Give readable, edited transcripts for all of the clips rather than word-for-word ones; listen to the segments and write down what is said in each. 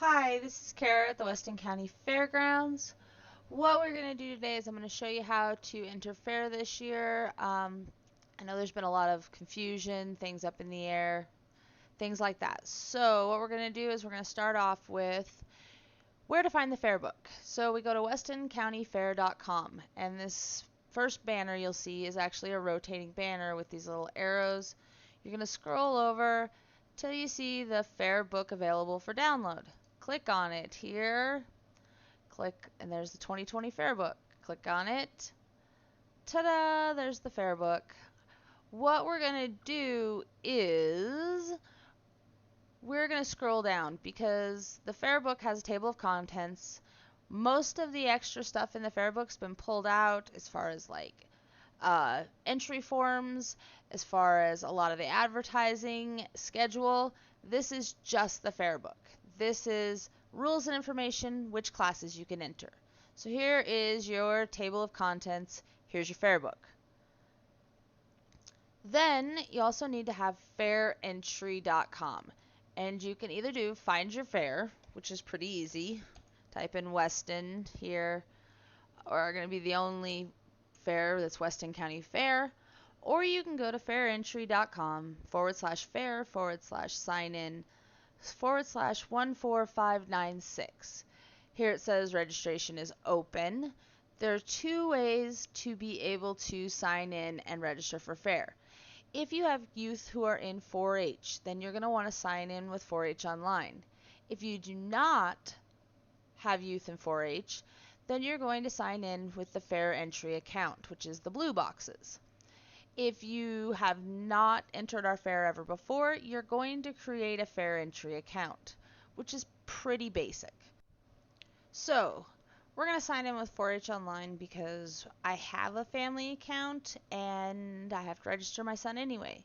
Hi, this is Kara at the Weston County Fairgrounds. What we're going to do today is I'm going to show you how to enter fair this year. I know there's been a lot of confusion, things up in the air, things like that. So what we're going to do is we're going to start off with where to find the fair book. So we go to westoncountyfair.com, and this first banner you'll see is actually a rotating banner with these little arrows. You're going to scroll over till you see the fair book available for download. Click on it here, click, and there's the 2020 fair book. Click on it. Ta-da! There's the fair book. What we're going to do is we're going to scroll down because the fair book has a table of contents. Most of the extra stuff in the fair book's been pulled out as far as like entry forms, as far as a lot of the advertising schedule. This is just the fair book. This is rules and information, which classes you can enter. So here is your table of contents. Here's your fair book. Then you also need to have fairentry.com, and you can either do find your fair, which is pretty easy. Type in Weston here, or going to be the only fair that's Weston County Fair, or you can go to fairentry.com /fair/sign in /14596. Here it says registration is open. There are two ways to be able to sign in and register for fair. If you have youth who are in 4-H, then you're going to want to sign in with 4-H online. If you do not have youth in 4-H, then you're going to sign in with the fair entry account, which is the blue boxes. If you have not entered our fair ever before, you're going to create a fair entry account, which is pretty basic. So we're going to sign in with 4-H online because I have a family account and I have to register my son anyway.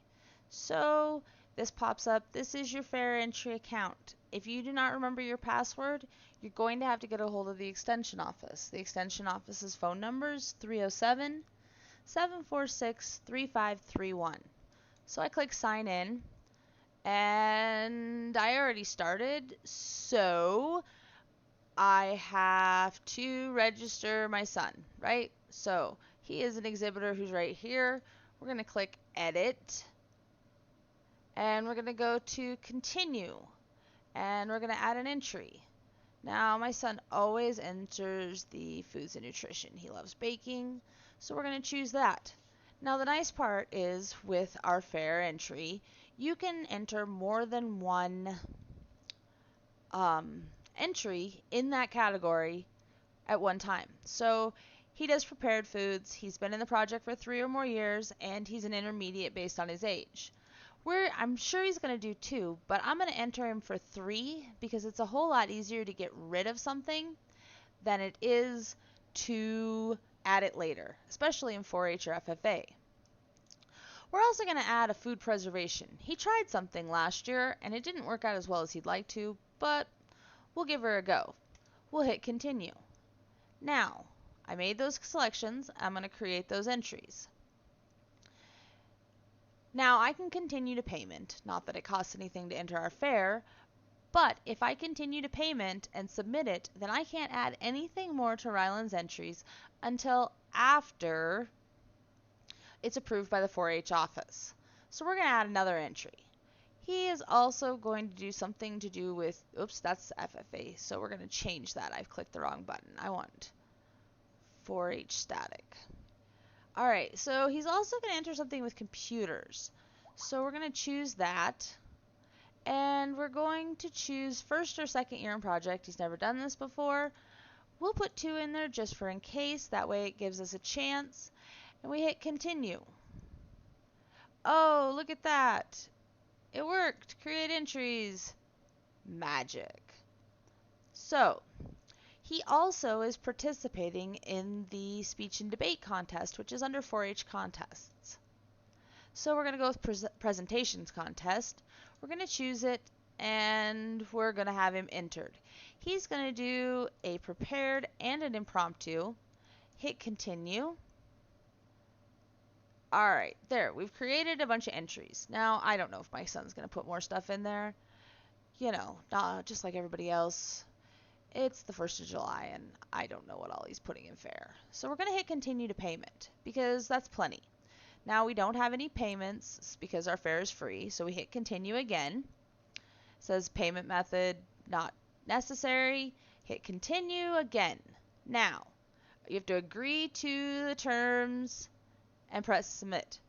So this pops up. This is your fair entry account. If you do not remember your password, you're going to have to get a hold of the extension office. The extension office's phone number is 307-746-3531. So I click sign in, and I already started, so I have to register my son, right? So he is an exhibitor who's right here. We're going to click edit, and we're going to go to continue, and we're going to add an entry. Now my son always enters the foods and nutrition. He loves baking, so we're going to choose that. Now the nice part is with our fair entry, you can enter more than one entry in that category at one time. So he does prepared foods, he's been in the project for 3 or more years, and he's an intermediate based on his age. I'm sure he's going to do 2, but I'm going to enter him for 3 because it's a whole lot easier to get rid of something than it is to add it later, especially in 4-H or FFA. We're also going to add a food preservation. He tried something last year and it didn't work out as well as he'd like to, but we'll give her a go. We'll hit continue. Now, I made those selections. I'm going to create those entries. Now I can continue to payment, not that it costs anything to enter our fair, but if I continue to payment and submit it, then I can't add anything more to Ryland's entries until after it's approved by the 4-H office. So we're going to add another entry. He is also going to do something to do with, oops, that's FFA, so we're going to change that. I've clicked the wrong button. I want 4-H static. Alright, so he's also going to enter something with computers. So we're going to choose that. And we're going to choose first or second year in project. He's never done this before. We'll put 2 in there just for in case. That way it gives us a chance. And we hit continue. Oh, look at that. It worked. Create entries. Magic. So he also is participating in the speech and debate contest, which is under 4-H contests. So we're going to go with presentations contest. We're going to choose it, and we're going to have him entered. He's going to do a prepared and an impromptu. Hit continue. Alright, there. We've created a bunch of entries. Now, I don't know if my son's going to put more stuff in there. not just like everybody else. It's the 1st of July and I don't know what all he's putting in fare. So we're going to hit continue to payment because that's plenty. Now we don't have any payments because our fare is free, so we hit continue again. It says payment method not necessary. Hit continue again. Now, you have to agree to the terms and press submit.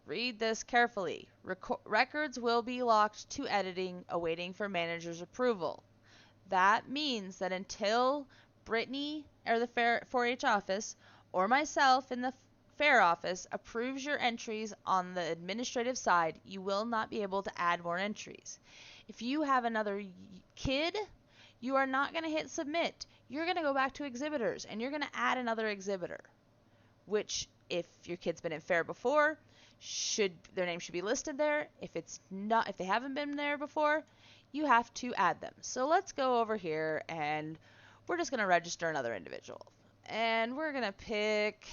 Read this carefully. Records will be locked to editing, awaiting for manager's approval. That means that until Brittany or the 4-H office or myself in the fair office approves your entries on the administrative side, you will not be able to add more entries. If you have another kid, you are not going to hit submit. You're going to go back to exhibitors and you're going to add another exhibitor, which if your kid's been in fair before, their name should be listed there. If they haven't been there before, you have to add them. So let's go over here and we're just going to register another individual. And we're going to pick,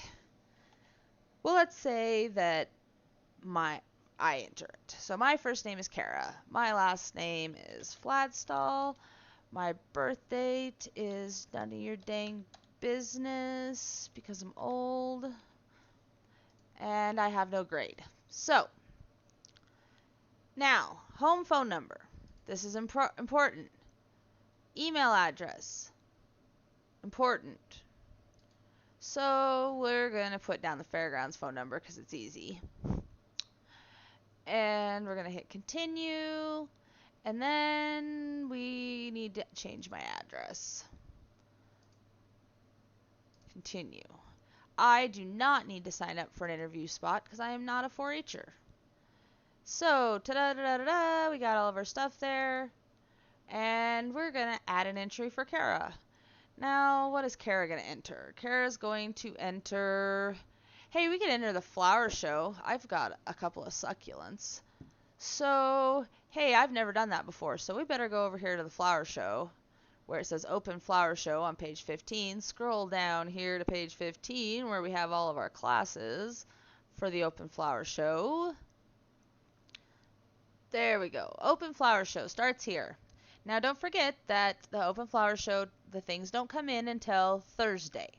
well, let's say that I enter it. So my first name is Kara. My last name is Fladstall. My birth date is none of your dang business because I'm old. And I have no grade. So, now, home phone number. This is important. Email address. Important. So, we're going to put down the fairgrounds phone number because it's easy. And we're going to hit continue. And then we need to change my address. Continue. I do not need to sign up for an interview spot because I am not a 4-H'er. So, ta-da-da-da-da-da, we got all of our stuff there. And we're going to add an entry for Kara. Now, what is Kara going to enter? Kara's going to enter... Hey, we can enter the flower show. I've got a couple of succulents. So, hey, I've never done that before, so we better go over here to the flower show, where it says open flower show on page 15. Scroll down here to page 15, where we have all of our classes for the open flower show. There we go. Open flower show starts here. Now, don't forget that the open flower show, the things don't come in until Thursday.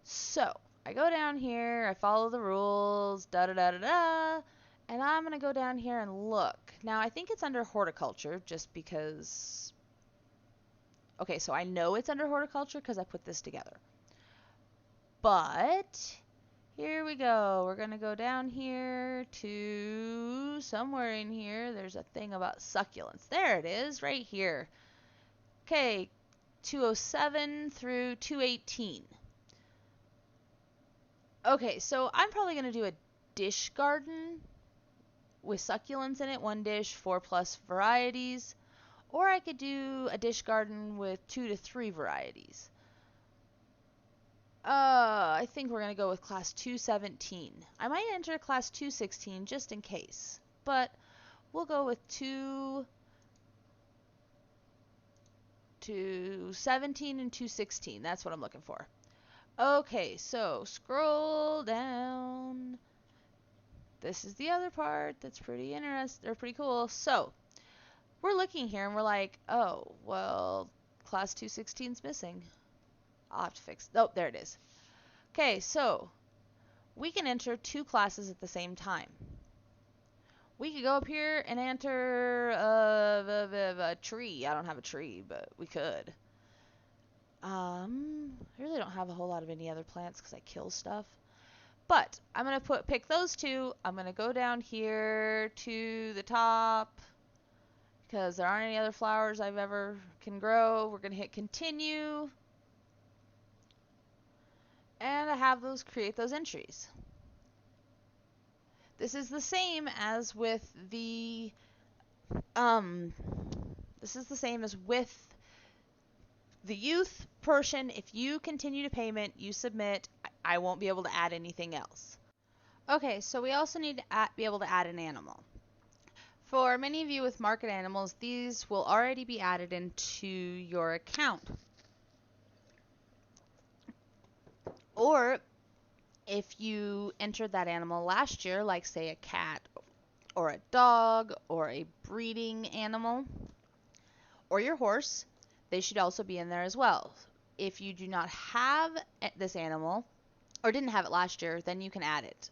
So, I go down here, I follow the rules, da-da-da-da-da, and I'm going to go down here and look. Now, I think it's under horticulture just because... Okay, so I know it's under horticulture because I put this together. But, here we go. We're going to go down here to somewhere in here. There's a thing about succulents. There it is, right here. Okay, 207 through 218. Okay, so I'm probably going to do a dish garden with succulents in it. 1 dish, 4+ varieties. Or I could do a dish garden with 2 to 3 varieties. I think we're going to go with class 217. I might enter class 216 just in case. But we'll go with 217 and 216. That's what I'm looking for. Okay, so scroll down. This is the other part that's pretty interesting, or pretty cool. So, we're looking here and we're like, oh, well, class 216's missing. I'll have to fix. Oh, there it is. Okay, so we can enter 2 classes at the same time. We could go up here and enter a tree. I don't have a tree, but we could. I really don't have a whole lot of any other plants because I kill stuff. But I'm going to pick those 2. I'm going to go down here to the top because there aren't any other flowers I've ever can grow. We're going to hit continue. And I have those create those entries. This is the same as with the youth portion. If you continue to payment, you submit, I won't be able to add anything else. Okay, so we also need to be able to add an animal. For many of you with market animals, these will already be added into your account. Or if you entered that animal last year, like say a cat or a dog or a breeding animal, or your horse, they should also be in there as well. If you do not have this animal or didn't have it last year, then you can add it.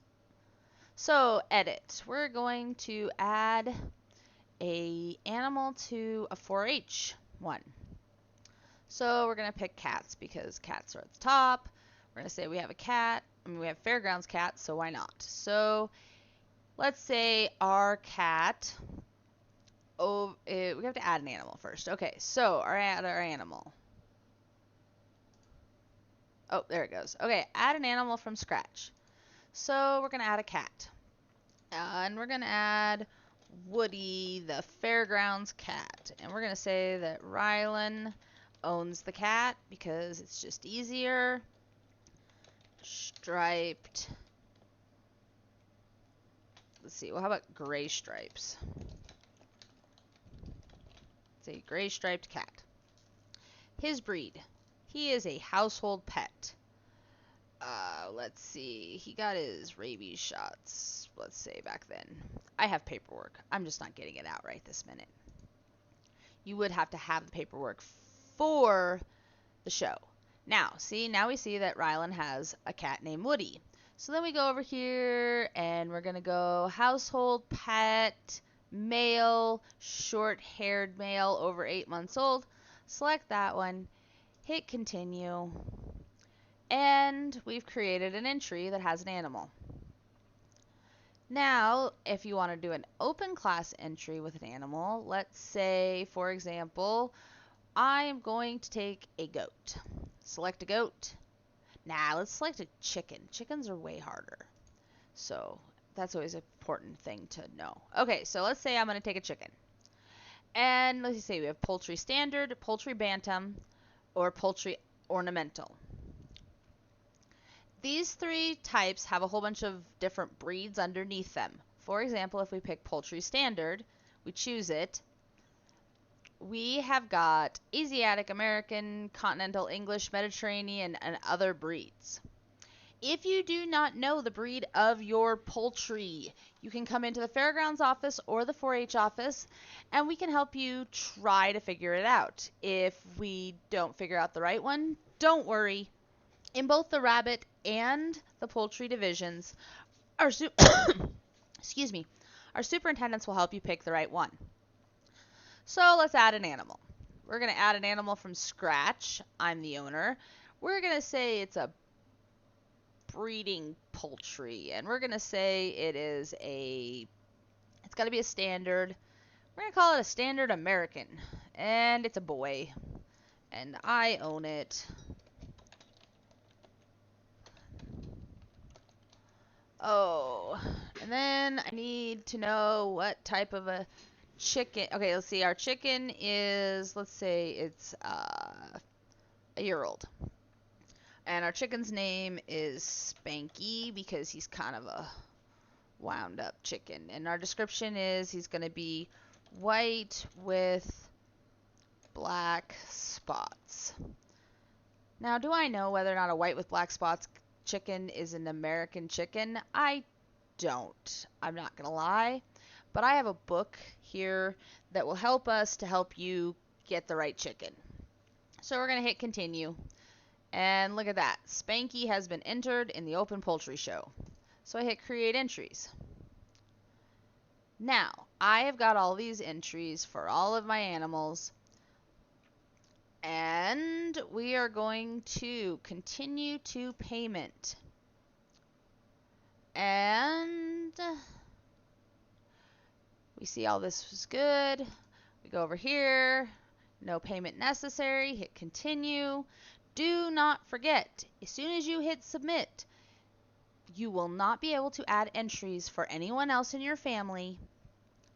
So edit. We're going to add a animal to a 4-H one. So we're going to pick cats because cats are at the top. We're going to say we have a cat. I mean, we have fairgrounds cats, so why not? So let's say our cat, we have to add an animal first. Okay, so add our animal. Oh, there it goes. Okay, add an animal from scratch. So we're going to add a cat. And we're going to add Woody, the fairgrounds cat. And we're going to say that Rylan owns the cat because it's just easier. Striped. Let's see. Well, how about gray stripes? It's a gray striped cat. His breed. He is a household pet. Let's see. He got his rabies shots, let's say, back then. I have paperwork. I'm just not getting it out right this minute. You would have to have the paperwork for the show. Now we see that Rylan has a cat named Woody. So then we go over here and we're going to go household pet, male, short-haired male over 8 months old. Select that one. Hit continue. And we've created an entry that has an animal. Now, if you want to do an open class entry with an animal, let's say, for example, I am going to take a goat. Select a goat. Now, let's select a chicken. Chickens are way harder. So, that's always an important thing to know. Okay, so let's say I'm going to take a chicken. And let's say we have poultry standard, poultry bantam, or poultry ornamental. These 3 types have a whole bunch of different breeds underneath them. For example, if we pick poultry standard, we choose it, we have got Asiatic, American, Continental, English, Mediterranean, and other breeds. If you do not know the breed of your poultry, you can come into the fairgrounds office or the 4-H office and we can help you try to figure it out. If we don't figure out the right one, don't worry. In both the rabbit and the poultry divisions, our excuse me, our superintendents will help you pick the right one. So let's add an animal. We're going to add an animal from scratch. I'm the owner. We're going to say it's a breeding poultry, and we're going to say it's got to be a standard. We're going to call it a standard American, and it's a boy, and I own it. Oh, and then I need to know what type of a chicken. Okay, let's see. Our chicken is, let's say it's a year-old. And our chicken's name is Spanky because he's kind of a wound-up chicken. And our description is he's going to be white with black spots. Now, do I know whether or not a white with black spots chicken is an American chicken? I don't. I'm not going to lie. But I have a book here that will help us to help you get the right chicken. So we're going to hit continue. And look at that. Spanky has been entered in the open poultry show. So I hit create entries. Now, I have got all these entries for all of my animals. And we are going to continue to payment. And we see all this was good. We go over here. No payment necessary. Hit continue. Do not forget, as soon as you hit submit, you will not be able to add entries for anyone else in your family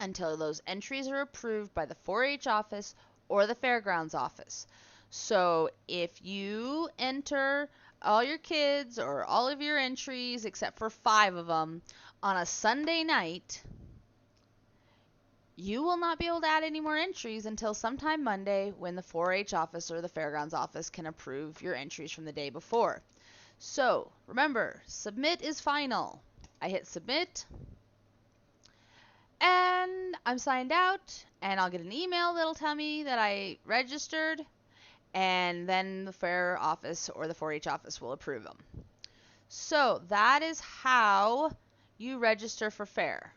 until those entries are approved by the 4-H office or the fairgrounds office. So if you enter all your kids or all of your entries except for 5 of them on a Sunday night, you will not be able to add any more entries until sometime Monday when the 4-H office or the fairgrounds office can approve your entries from the day before. So remember, submit is final. I hit submit. And I'm signed out, and I'll get an email that'll tell me that I registered, and then the fair office or the 4-H office will approve them. So that is how you register for fair.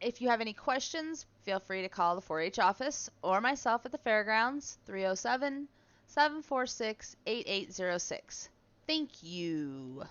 If you have any questions, feel free to call the 4-H office or myself at the fairgrounds, 307 746 8806. Thank you.